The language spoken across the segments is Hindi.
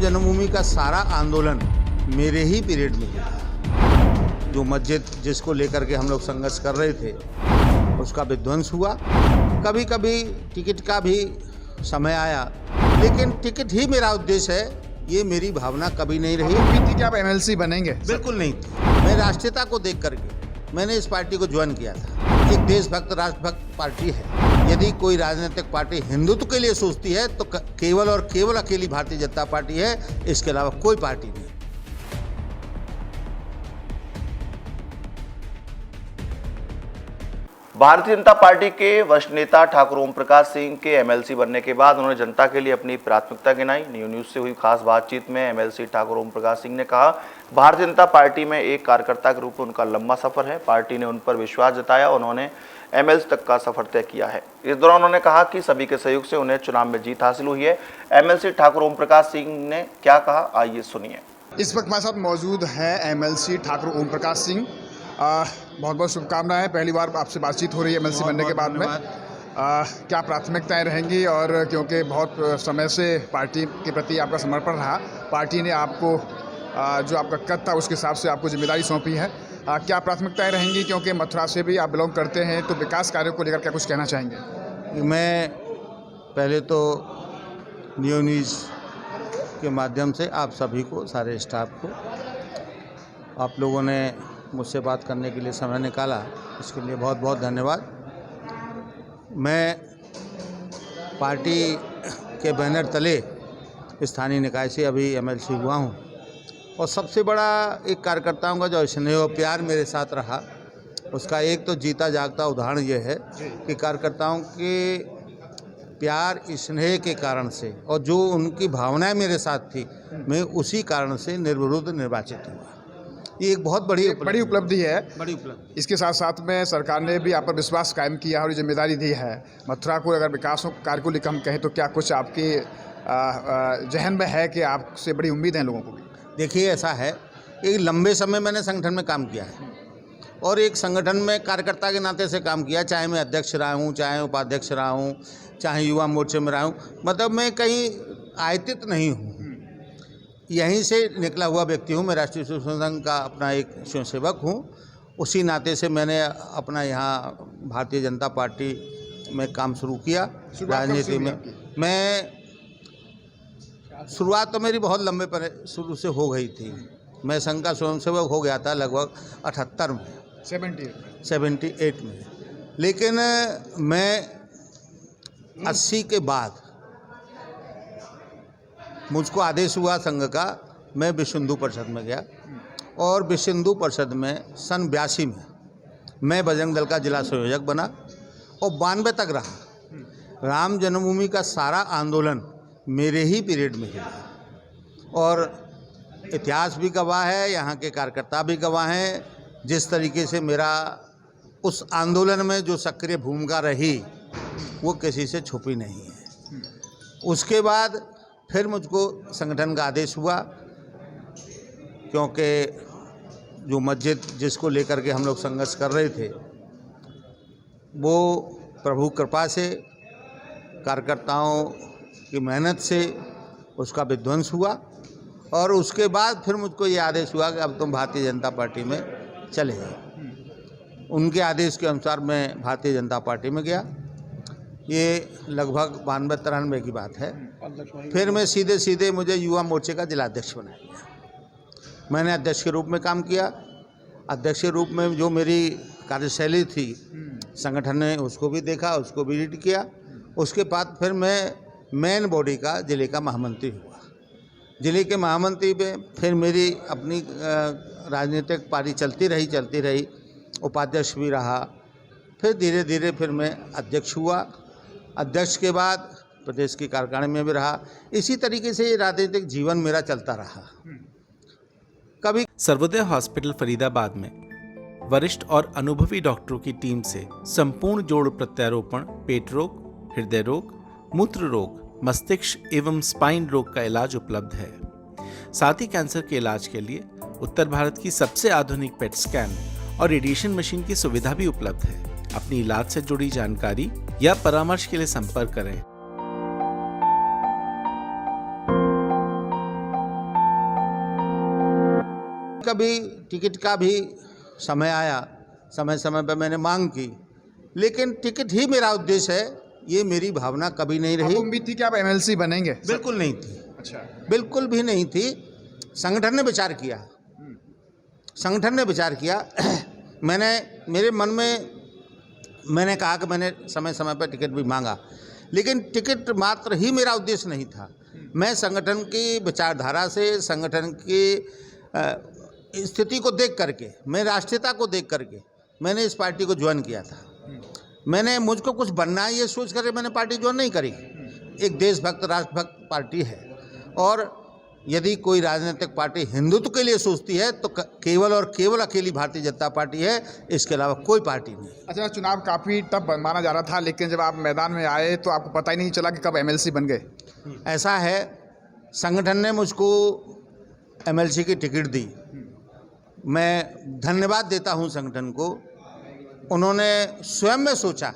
जन्मभूमि का सारा आंदोलन मेरे ही पीरियड में हुआ। जो मस्जिद जिसको लेकर के हम लोग संघर्ष कर रहे थे उसका विध्वंस हुआ। कभी कभी टिकट का भी समय आया, लेकिन टिकट ही मेरा उद्देश्य है, ये मेरी भावना कभी नहीं रही। उम्मीद थी कि आप एमएलसी बनेंगे? बिल्कुल नहीं थी। मैं राष्ट्रीयता को देख करके मैंने इस पार्टी को ज्वाइन किया था। एक देशभक्त राष्ट्रभक्त पार्टी है। यदि कोई राजनीतिक पार्टी हिंदुत्व के लिए सोचती है तो केवल और केवल अकेली भारतीय जनता पार्टी है, इसके अलावा कोई पार्टी नहीं। भारतीय जनता पार्टी के वरिष्ठ नेता ठाकुर ओम प्रकाश सिंह के एमएलसी बनने के बाद उन्होंने जनता के लिए अपनी प्राथमिकता गिनाई। न्यू न्यूज से हुई खास बातचीत में एमएलसी ठाकुर ओम प्रकाश सिंह ने कहा, भारतीय जनता पार्टी में एक कार्यकर्ता के रूप में उनका लंबा सफर है। पार्टी ने उन पर विश्वास जताया, उन्होंने एमएलसी तक का सफर तय किया है। इस दौरान उन्होंने कहा कि सभी के सहयोग से उन्हें चुनाव में जीत हासिल हुई है। एमएलसी ठाकुर ओम प्रकाश सिंह ने क्या कहा, आइए सुनिए। इस वक्त हमारे साथ मौजूद है एमएलसी ठाकुर ओम प्रकाश सिंह। बहुत बहुत शुभकामनाएं। पहली बार आपसे बातचीत हो रही है एमएलसी बनने के बाद में। क्या प्राथमिकताएं रहेंगी, और क्योंकि बहुत समय से पार्टी के प्रति आपका समर्पण रहा, पार्टी ने आपको जो आपका कद था उसके हिसाब से आपको जिम्मेदारी सौंपी है, क्या प्राथमिकताएं रहेंगी? क्योंकि मथुरा से भी आप बिलोंग करते हैं, तो विकास कार्यों को लेकर क्या कुछ कहना चाहेंगे? मैं पहले तो न्यू न्यूज़ के माध्यम से आप सभी को, सारे स्टाफ को, आप लोगों ने मुझसे बात करने के लिए समय निकाला, इसके लिए बहुत बहुत धन्यवाद। मैं पार्टी के बैनर तले स्थानीय निकाय से अभी एमएलसी हुआ हूं, और सबसे बड़ा एक कार्यकर्ताओं का जो स्नेह और प्यार मेरे साथ रहा, उसका एक तो जीता जागता उदाहरण ये है कि कार्यकर्ताओं के प्यार स्नेह के कारण से और जो उनकी भावनाएं मेरे साथ थी, मैं उसी कारण से निर्विरोध निर्वाचित हुआ। ये एक बहुत बड़ी उपलब्धि है। बड़ी उपलब्धि। इसके साथ साथ में सरकार ने भी आप पर विश्वास कायम किया और जिम्मेदारी दी है। मथुरा को अगर विकास कार्य को लेकर हम कहें तो क्या कुछ आपके जहन में है कि आपसे बड़ी उम्मीद है लोगों को? देखिए, ऐसा है, एक लंबे समय मैंने संगठन में काम किया है और एक संगठन में कार्यकर्ता के नाते से काम किया, चाहे मैं अध्यक्ष रहा हूँ, चाहे उपाध्यक्ष रहा हूँ, चाहे युवा मोर्चे में रहा हूँ। मतलब मैं कहीं आयतित नहीं हूँ, यहीं से निकला हुआ व्यक्ति हूँ। मैं राष्ट्रीय स्वयं संघ का अपना एक स्वयंसेवक हूँ। उसी नाते से मैंने अपना यहाँ भारतीय जनता पार्टी में काम शुरू किया। राजनीति में मैं शुरुआत तो मेरी बहुत लंबे पर शुरू से हो गई थी। मैं संघ का स्वयंसेवक हो गया था लगभग 78 में, 78 में, लेकिन मैं 80 के बाद मुझको आदेश हुआ संघ का, मैं विश्व हिंदू परिषद में गया, और विश्व हिंदू परिषद में सन 82 में मैं बजरंग दल का जिला संयोजक बना और 92 तक रहा। राम जन्मभूमि का सारा आंदोलन मेरे ही पीरियड में हुआ, और इतिहास भी गवाह है, यहाँ के कार्यकर्ता भी गवाह हैं, जिस तरीके से मेरा उस आंदोलन में जो सक्रिय भूमिका रही वो किसी से छुपी नहीं है। उसके बाद फिर मुझको संगठन का आदेश हुआ, क्योंकि जो मस्जिद जिसको लेकर के हम लोग संघर्ष कर रहे थे, वो प्रभु कृपा से, कार्यकर्ताओं की मेहनत से उसका विध्वंस हुआ, और उसके बाद फिर मुझको ये आदेश हुआ कि अब तुम भारतीय जनता पार्टी में चले जाओ। उनके आदेश के अनुसार मैं भारतीय जनता पार्टी में गया। ये लगभग 92-93 की बात है। फिर मैं सीधे मुझे युवा मोर्चे का जिलाध्यक्ष बनाया गया। मैंने अध्यक्ष के रूप में काम किया। अध्यक्ष के रूप में जो मेरी कार्यशैली थी, संगठन ने उसको भी देखा, उसको भी लीड किया। उसके बाद फिर मैं मेन बॉडी का जिले का महामंत्री हुआ। जिले के महामंत्री में फिर मेरी अपनी राजनीतिक पारी चलती रही, उपाध्यक्ष भी रहा। फिर धीरे धीरे फिर मैं अध्यक्ष हुआ। अध्यक्ष के बाद प्रदेश की कार्यकारिणी में भी रहा। इसी तरीके से ये राजनीतिक जीवन मेरा चलता रहा। कभी सर्वोदय हॉस्पिटल फरीदाबाद में वरिष्ठ और अनुभवी डॉक्टरों की टीम से संपूर्ण जोड़ प्रत्यारोपण, पेट रोग, हृदय रोग, मूत्र रोग, मस्तिष्क एवं स्पाइन रोग का इलाज उपलब्ध है। साथ ही कैंसर के इलाज के लिए उत्तर भारत की सबसे आधुनिक पेट स्कैन और रेडिएशन मशीन की सुविधा भी उपलब्ध है। अपनी इलाज से जुड़ी जानकारी या परामर्श के लिए संपर्क करें कभी टिकट का भी समय आया, समय समय पर मैंने मांग की, लेकिन टिकट ही मेरा उद्देश्य है, ये मेरी भावना कभी नहीं रही। आपको उम्मीद थी कि आप एमएलसी बनेंगे? बिल्कुल नहीं थी, अच्छा। बिल्कुल भी नहीं थी। संगठन ने विचार किया, संगठन ने विचार किया। मेरे मन में मैंने कहा कि मैंने समय समय पर टिकट भी मांगा, लेकिन टिकट मात्र ही मेरा उद्देश्य नहीं था। मैं संगठन की विचारधारा से, संगठन की स्थिति को देख करके, मैं राष्ट्रीयता को देख करके मैंने इस पार्टी को ज्वाइन किया था। मैंने मुझको कुछ बनना है ये सोच कर मैंने पार्टी ज्वाइन नहीं करी। एक देशभक्त, राष्ट्रभक्त पार्टी है, और यदि कोई राजनीतिक पार्टी हिंदुत्व के लिए सोचती है तो केवल और केवल अकेली भारतीय जनता पार्टी है, इसके अलावा कोई पार्टी नहीं। अच्छा, चुनाव काफ़ी टफ माना जा रहा था, लेकिन जब आप मैदान में आए तो आपको पता ही नहीं चला कि कब एमएलसी बन गए? ऐसा है, संगठन ने मुझको एमएलसी की टिकट दी। मैं धन्यवाद देता हूं संगठन को। उन्होंने स्वयं में सोचा,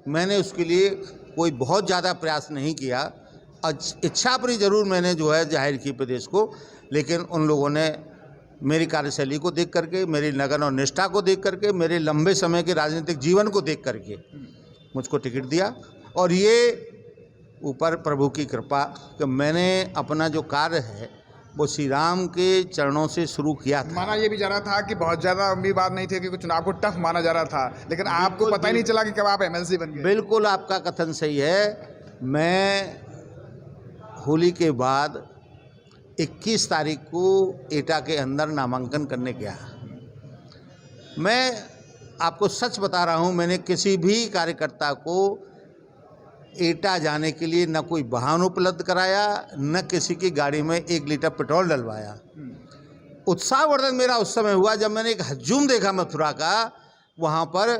मैंने उसके लिए कोई बहुत ज़्यादा प्रयास नहीं किया। इच्छा अपनी ज़रूर मैंने जो है जाहिर की प्रदेश को, लेकिन उन लोगों ने मेरी कार्यशैली को देख करके, मेरी लगन और निष्ठा को देख करके, मेरे लंबे समय के राजनीतिक जीवन को देख करके मुझको टिकट दिया। और ये ऊपर प्रभु की कृपा कि मैंने अपना जो कार्य है वो श्री राम के चरणों से शुरू किया था। माना ये भी जा रहा था कि बहुत ज़्यादा उम्मीदवार नहीं थे, क्योंकि चुनाव को टफ माना जा रहा था, लेकिन आपको पता ही नहीं चला कि कब आप एमएलसी बन गए। बिल्कुल आपका कथन सही है। मैं होली के बाद 21 तारीख को एटा के अंदर नामांकन करने गया। मैं आपको सच बता रहा हूँ, मैंने किसी भी कार्यकर्ता को एटा जाने के लिए न कोई वाहन उपलब्ध कराया, न किसी की गाड़ी में 1 लीटर पेट्रोल डलवाया। उत्साहवर्धन मेरा उस समय हुआ जब मैंने एक हजूम देखा मथुरा का। वहाँ पर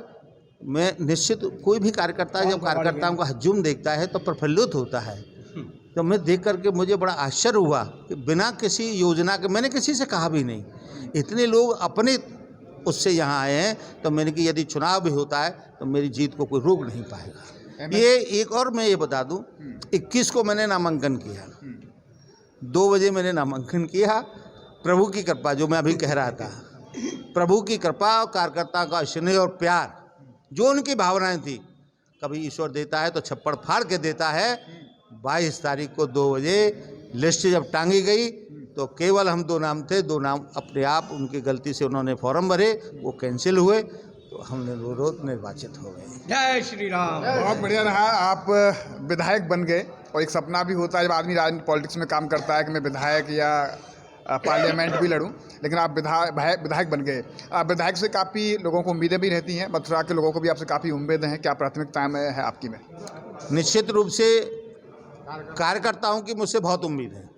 मैं निश्चित, कोई भी कार्यकर्ता जब कार्यकर्ताओं का हजूम देखता है तो प्रफुल्लित होता है। तो मैं देख करके मुझे बड़ा आश्चर्य हुआ कि बिना किसी योजना के, मैंने किसी से कहा भी नहीं, इतने लोग अपने उससे यहाँ आए हैं। तो मैंने कि यदि चुनाव भी होता है तो मेरी जीत को कोई रोक नहीं पाएगा। ये एक और मैं ये बता दूं, 21 को मैंने नामांकन किया, 2 बजे मैंने नामांकन किया। प्रभु की कृपा, जो मैं अभी कह रहा था, प्रभु की कृपा और कार्यकर्ता का स्नेह और प्यार, जो उनकी भावनाएं थी, कभी ईश्वर देता है तो छप्पड़ फाड़ के देता है। 22 तारीख को 2 बजे लिस्ट जब टांगी गई तो केवल हम 2 नाम थे, 2 नाम अपने आप उनकी गलती से उन्होंने फॉर्म भरे, वो कैंसिल हुए, तो हमने विरोध निर्वाचित हो गए। जय श्री राम। बहुत बढ़िया रहा, आप विधायक बन गए। और एक सपना भी होता है जब आदमी राजनीति पॉलिटिक्स में काम करता है कि मैं विधायक या पार्लियामेंट भी लड़ूं, लेकिन आप विधायक बन गए। विधायक से काफ़ी लोगों को उम्मीदें भी रहती हैं, मथुरा के लोगों को भी आपसे काफ़ी उम्मीदें हैं। क्या प्राथमिकताएं में है आपकी में? निश्चित रूप से कार्यकर्ताओं की मुझसे बहुत उम्मीद है,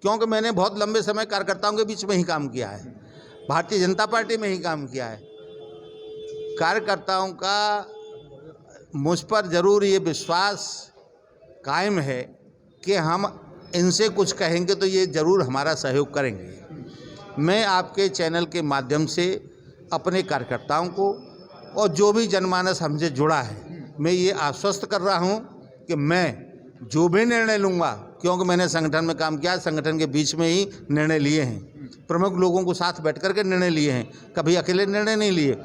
क्योंकि मैंने बहुत लंबे समय कार्यकर्ताओं के बीच में ही काम किया है, भारतीय जनता पार्टी में ही काम किया है। कार्यकर्ताओं का मुझ पर ज़रूर ये विश्वास कायम है कि हम इनसे कुछ कहेंगे तो ये ज़रूर हमारा सहयोग करेंगे। मैं आपके चैनल के माध्यम से अपने कार्यकर्ताओं को और जो भी जनमानस हमसे जुड़ा है, मैं ये आश्वस्त कर रहा हूँ कि मैं जो भी निर्णय लूँगा, क्योंकि मैंने संगठन में काम किया, संगठन के बीच में ही निर्णय लिए हैं, प्रमुख लोगों को साथ बैठ कर के निर्णय लिए हैं, कभी अकेले निर्णय नहीं लिए।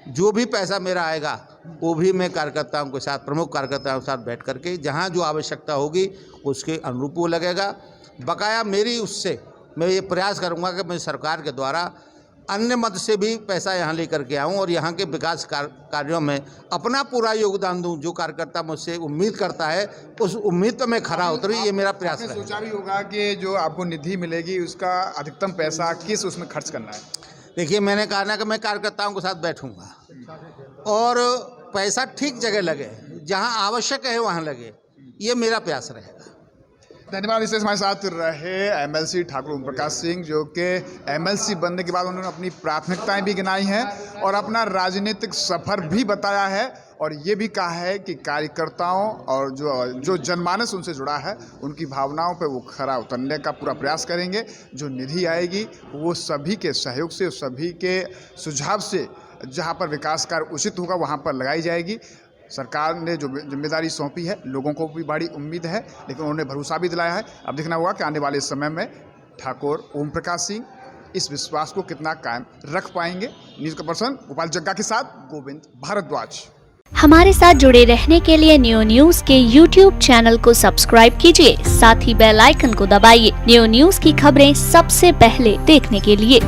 जो भी पैसा मेरा आएगा वो भी मैं कार्यकर्ताओं के साथ, प्रमुख कार्यकर्ताओं के साथ बैठ करके जहाँ जो आवश्यकता होगी उसके अनुरूप वो लगेगा। बकाया मेरी उससे मैं ये प्रयास करूँगा कि मैं सरकार के द्वारा अन्य मद से भी पैसा यहाँ लेकर के आऊँ और यहाँ के विकास कार्यों में अपना पूरा योगदान दूँ। जो कार्यकर्ता मुझसे उम्मीद करता है उस उम्मीद पर मैं खरा उतरूँ, ये मेरा प्रयास है। सोचा भी होगा कि जो आपको निधि मिलेगी उसका अधिकतम पैसा किस उसमें खर्च करना है? देखिए, मैंने कहा ना कि मैं कार्यकर्ताओं के साथ बैठूंगा और पैसा ठीक जगह लगे, जहां आवश्यक है वहां लगे, ये मेरा प्रयास रहेगा। धन्यवाद। इससे हमारे साथ रहे एमएलसी ठाकुर ओम प्रकाश सिंह, जो कि एमएलसी बनने के बाद उन्होंने अपनी प्राथमिकताएं भी गिनाई हैं और अपना राजनीतिक सफ़र भी बताया है, और ये भी कहा है कि कार्यकर्ताओं और जो जनमानस उनसे जुड़ा है उनकी भावनाओं पे वो खरा उतरने का पूरा प्रयास करेंगे। जो निधि आएगी वो सभी के सहयोग से, सभी के सुझाव से, जहाँ पर विकास कार्य उचित होगा वहाँ पर लगाई जाएगी। सरकार ने जो जिम्मेदारी सौंपी है, लोगों को भी बड़ी उम्मीद है, लेकिन उन्होंने भरोसा भी दिलाया है। अब देखना होगा कि आने वाले समय में ठाकुर ओम प्रकाश सिंह इस विश्वास को कितना कायम रख पाएंगे। न्यूज़ का पर्सन गोपाल जग्गा के साथ गोविंद भारद्वाज। हमारे साथ जुड़े रहने के लिए न्यू न्यूज के YouTube चैनल को सब्सक्राइब कीजिए, साथ ही बेल आइकन को दबाइए न्यू न्यूज की खबरें सबसे पहले देखने के लिए।